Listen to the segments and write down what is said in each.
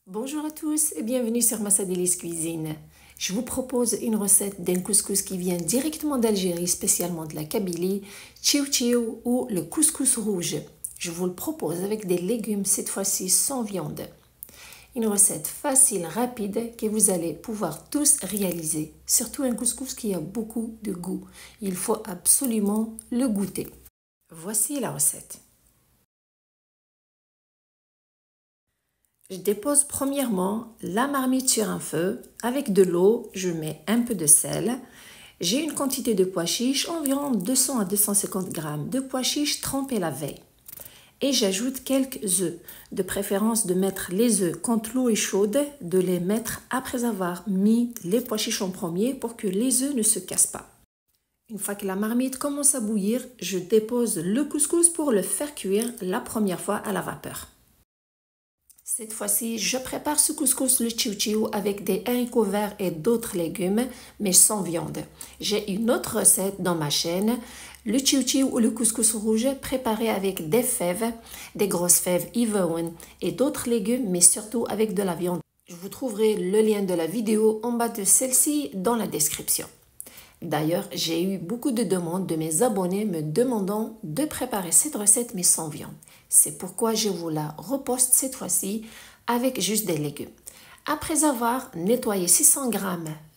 Bonjour à tous et bienvenue sur Massa Delis Cuisine. Je vous propose une recette d'un couscous qui vient directement d'Algérie, spécialement de la Kabylie, tchiou tchiou ou le couscous rouge. Je vous le propose avec des légumes, cette fois-ci sans viande. Une recette facile, rapide, que vous allez pouvoir tous réaliser. Surtout un couscous qui a beaucoup de goût. Il faut absolument le goûter. Voici la recette. Je dépose premièrement la marmite sur un feu. Avec de l'eau, je mets un peu de sel. J'ai une quantité de pois chiches, environ 200 à 250 grammes de pois chiches trempés la veille. Et j'ajoute quelques œufs. De préférence de mettre les œufs quand l'eau est chaude, de les mettre après avoir mis les pois chiches en premier pour que les œufs ne se cassent pas. Une fois que la marmite commence à bouillir, je dépose le couscous pour le faire cuire la première fois à la vapeur. Cette fois-ci, je prépare ce couscous le tchiou tchiou avec des haricots verts et d'autres légumes, mais sans viande. J'ai une autre recette dans ma chaîne, le tchiou tchiou ou le couscous rouge préparé avec des fèves, des grosses fèves Ivoine et d'autres légumes, mais surtout avec de la viande. Je vous trouverai le lien de la vidéo en bas de celle-ci dans la description. D'ailleurs, j'ai eu beaucoup de demandes de mes abonnés me demandant de préparer cette recette mais sans viande. C'est pourquoi je vous la reposte cette fois-ci avec juste des légumes. Après avoir nettoyé 600 g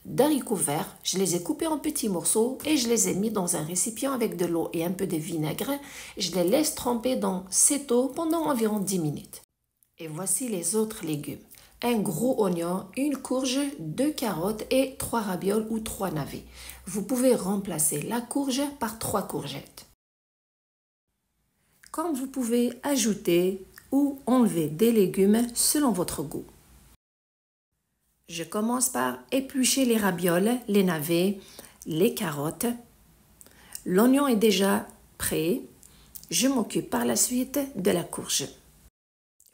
d'haricots verts, je les ai coupés en petits morceaux et je les ai mis dans un récipient avec de l'eau et un peu de vinaigre. Je les laisse tremper dans cette eau pendant environ 10 minutes. Et voici les autres légumes. Un gros oignon, une courge, 2 carottes et 3 ravioles ou 3 navets. Vous pouvez remplacer la courge par 3 courgettes. Comme vous pouvez ajouter ou enlever des légumes selon votre goût. Je commence par éplucher les ravioles, les navets, les carottes. L'oignon est déjà prêt. Je m'occupe par la suite de la courge.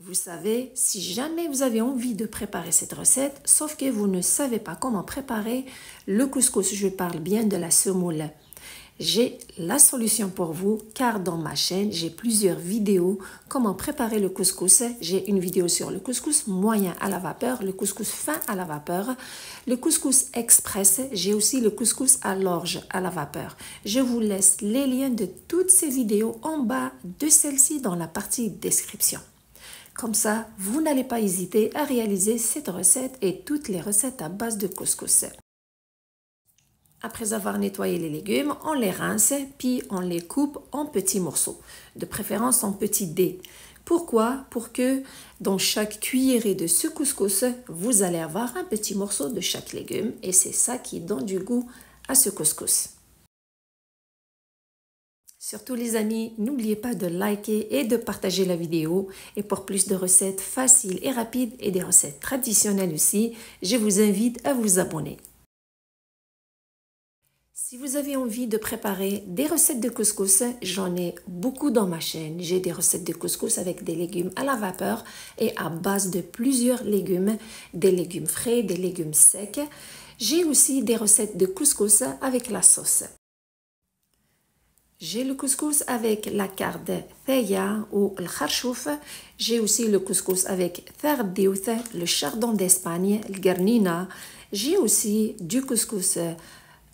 Vous savez, si jamais vous avez envie de préparer cette recette, sauf que vous ne savez pas comment préparer le couscous, je parle bien de la semoule, j'ai la solution pour vous car dans ma chaîne, j'ai plusieurs vidéos comment préparer le couscous. J'ai une vidéo sur le couscous moyen à la vapeur, le couscous fin à la vapeur, le couscous express. J'ai aussi le couscous à l'orge à la vapeur. Je vous laisse les liens de toutes ces vidéos en bas de celle-ci dans la partie description. Comme ça, vous n'allez pas hésiter à réaliser cette recette et toutes les recettes à base de couscous. Après avoir nettoyé les légumes, on les rince puis on les coupe en petits morceaux, de préférence en petits dés. Pourquoi? Pour que dans chaque cuillerée de ce couscous, vous allez avoir un petit morceau de chaque légume et c'est ça qui donne du goût à ce couscous. Surtout les amis, n'oubliez pas de liker et de partager la vidéo. Et pour plus de recettes faciles et rapides et des recettes traditionnelles aussi, je vous invite à vous abonner. Si vous avez envie de préparer des recettes de couscous, j'en ai beaucoup dans ma chaîne. J'ai des recettes de couscous avec des légumes à la vapeur et à base de plusieurs légumes, des légumes frais, des légumes secs. J'ai aussi des recettes de couscous avec la sauce. J'ai le couscous avec la carde theya ou le kharchouf. J'ai aussi le couscous avec thardiout, le chardon d'Espagne, le garnina. J'ai aussi du couscous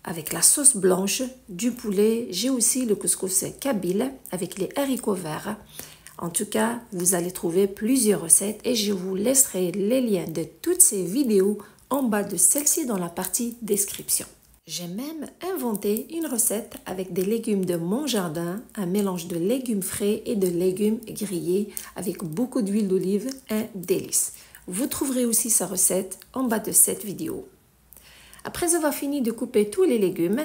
avec la sauce blanche, du poulet. J'ai aussi le couscous kabyle avec les haricots verts. En tout cas, vous allez trouver plusieurs recettes et je vous laisserai les liens de toutes ces vidéos en bas de celle-ci dans la partie description. J'ai même inventé une recette avec des légumes de mon jardin, un mélange de légumes frais et de légumes grillés avec beaucoup d'huile d'olive, un délice. Vous trouverez aussi sa recette en bas de cette vidéo. Après avoir fini de couper tous les légumes,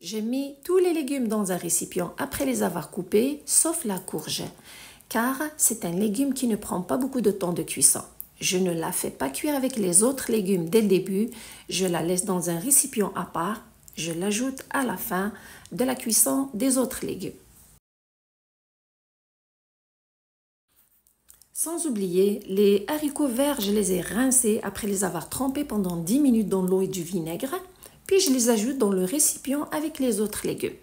j'ai mis tous les légumes dans un récipient après les avoir coupés, sauf la courge, car c'est un légume qui ne prend pas beaucoup de temps de cuisson. Je ne la fais pas cuire avec les autres légumes dès le début, je la laisse dans un récipient à part, je l'ajoute à la fin de la cuisson des autres légumes. Sans oublier, les haricots verts, je les ai rincés après les avoir trempés pendant 10 minutes dans l'eau et du vinaigre, puis je les ajoute dans le récipient avec les autres légumes.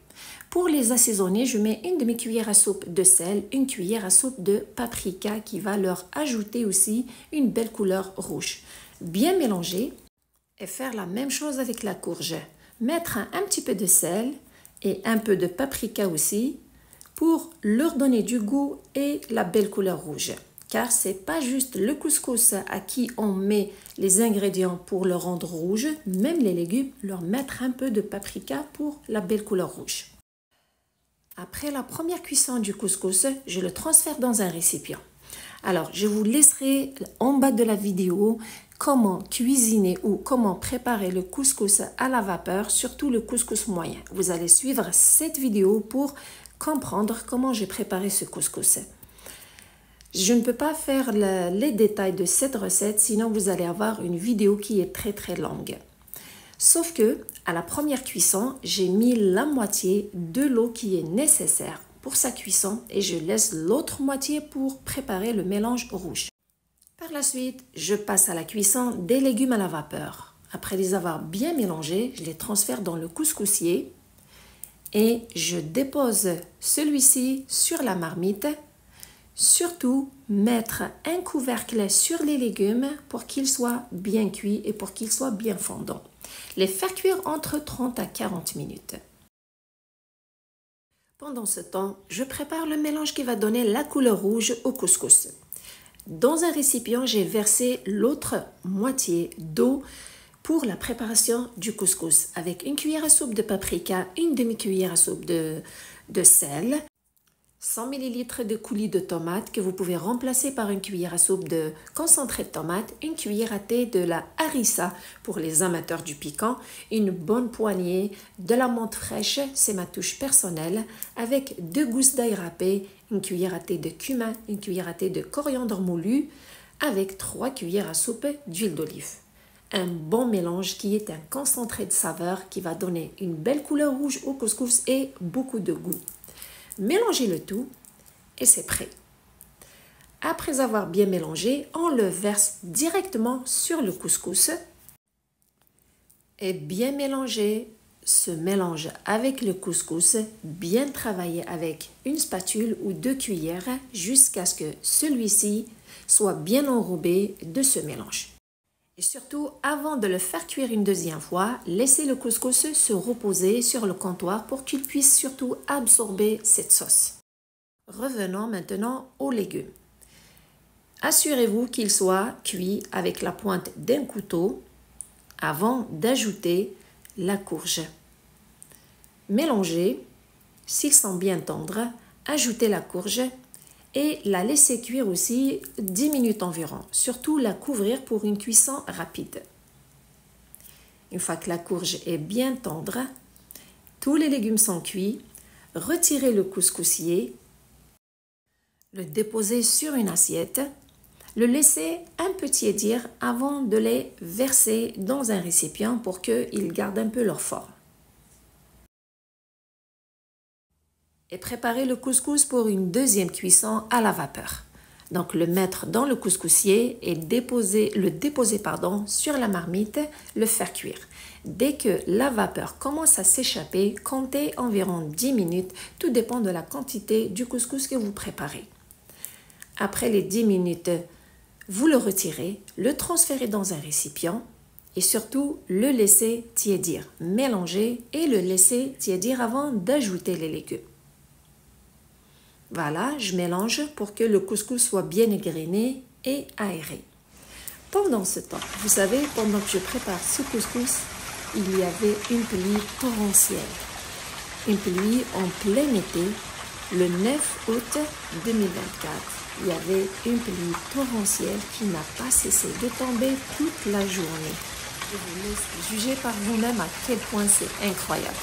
Pour les assaisonner, je mets une demi-cuillère à soupe de sel, une cuillère à soupe de paprika qui va leur ajouter aussi une belle couleur rouge. Bien mélanger et faire la même chose avec la courge. Mettre un petit peu de sel et un peu de paprika aussi pour leur donner du goût et la belle couleur rouge. Car c'est pas juste le couscous à qui on met les ingrédients pour le rendre rouge, même les légumes, leur mettre un peu de paprika pour la belle couleur rouge. Après la première cuisson du couscous, je le transfère dans un récipient. Alors, je vous laisserai en bas de la vidéo comment cuisiner ou comment préparer le couscous à la vapeur, surtout le couscous moyen. Vous allez suivre cette vidéo pour comprendre comment j'ai préparé ce couscous. Je ne peux pas faire les détails de cette recette, sinon vous allez avoir une vidéo qui est très longue. Sauf que, à la première cuisson, j'ai mis la moitié de l'eau qui est nécessaire pour sa cuisson et je laisse l'autre moitié pour préparer le mélange rouge. Par la suite, je passe à la cuisson des légumes à la vapeur. Après les avoir bien mélangés, je les transfère dans le couscoussier et je dépose celui-ci sur la marmite. Surtout, mettre un couvercle sur les légumes pour qu'ils soient bien cuits et pour qu'ils soient bien fondants. Les faire cuire entre 30 à 40 minutes. Pendant ce temps, je prépare le mélange qui va donner la couleur rouge au couscous. Dans un récipient, j'ai versé l'autre moitié d'eau pour la préparation du couscous avec une cuillère à soupe de paprika, une demi-cuillère à soupe de sel, 100 ml de coulis de tomates que vous pouvez remplacer par une cuillère à soupe de concentré de tomate, une cuillère à thé de la harissa pour les amateurs du piquant, une bonne poignée de la menthe fraîche, c'est ma touche personnelle, avec 2 gousses d'ail râpé, une cuillère à thé de cumin, une cuillère à thé de coriandre moulu, avec 3 cuillères à soupe d'huile d'olive. Un bon mélange qui est un concentré de saveur qui va donner une belle couleur rouge au couscous et beaucoup de goût. Mélangez le tout et c'est prêt. Après avoir bien mélangé, on le verse directement sur le couscous et bien mélanger ce mélange avec le couscous, bien travailler avec une spatule ou 2 cuillères jusqu'à ce que celui-ci soit bien enrobé de ce mélange. Et surtout, avant de le faire cuire une deuxième fois, laissez le couscous se reposer sur le comptoir pour qu'il puisse surtout absorber cette sauce. Revenons maintenant aux légumes. Assurez-vous qu'ils soient cuits avec la pointe d'un couteau avant d'ajouter la courge. Mélangez, s'ils sont bien tendres, ajoutez la courge et la laisser cuire aussi 10 minutes environ. Surtout la couvrir pour une cuisson rapide. Une fois que la courge est bien tendre, tous les légumes sont cuits, retirez le couscoussier, le déposer sur une assiette, le laisser un peu tiédir avant de les verser dans un récipient pour qu'ils gardent un peu leur forme. Et préparer le couscous pour une deuxième cuisson à la vapeur. Donc le mettre dans le couscoussier et le déposer sur la marmite, le faire cuire. Dès que la vapeur commence à s'échapper, comptez environ 10 minutes, tout dépend de la quantité du couscous que vous préparez. Après les 10 minutes, vous le retirez, le transférez dans un récipient et surtout le laisser tiédir. Mélanger et le laisser tiédir avant d'ajouter les légumes. Voilà, je mélange pour que le couscous soit bien égrené et aéré. Pendant ce temps, vous savez, pendant que je prépare ce couscous, il y avait une pluie torrentielle. Une pluie en plein été, le 9 août 2024. Il y avait une pluie torrentielle qui n'a pas cessé de tomber toute la journée. Je vous laisse juger par vous-même à quel point c'est incroyable.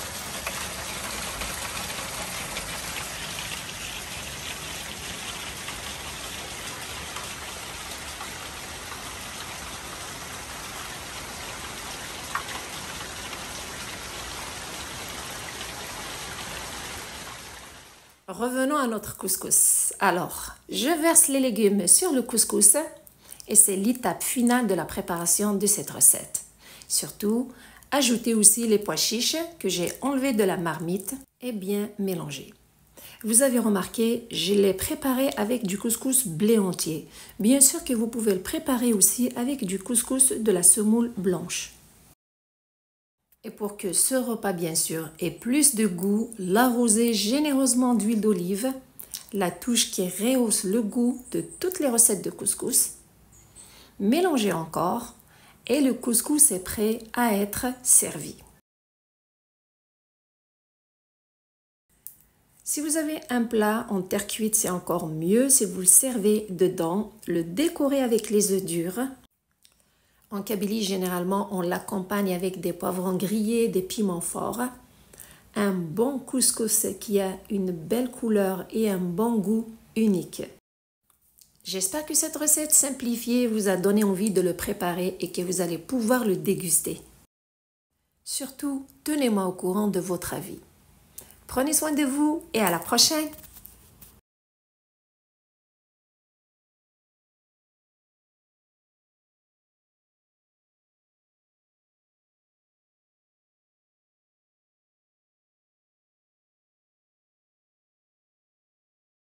Revenons à notre couscous. Alors, je verse les légumes sur le couscous et c'est l'étape finale de la préparation de cette recette. Surtout, ajoutez aussi les pois chiches que j'ai enlevés de la marmite et bien mélanger. Vous avez remarqué, je l'ai préparé avec du couscous blé entier. Bien sûr que vous pouvez le préparer aussi avec du couscous de la semoule blanche. Et pour que ce repas, bien sûr, ait plus de goût, l'arrosez généreusement d'huile d'olive, la touche qui rehausse le goût de toutes les recettes de couscous. Mélangez encore et le couscous est prêt à être servi. Si vous avez un plat en terre cuite, c'est encore mieux si vous le servez dedans, le décorez avec les œufs durs. En Kabylie, généralement, on l'accompagne avec des poivrons grillés, des piments forts. Un bon couscous qui a une belle couleur et un bon goût unique. J'espère que cette recette simplifiée vous a donné envie de le préparer et que vous allez pouvoir le déguster. Surtout, tenez-moi au courant de votre avis. Prenez soin de vous et à la prochaine!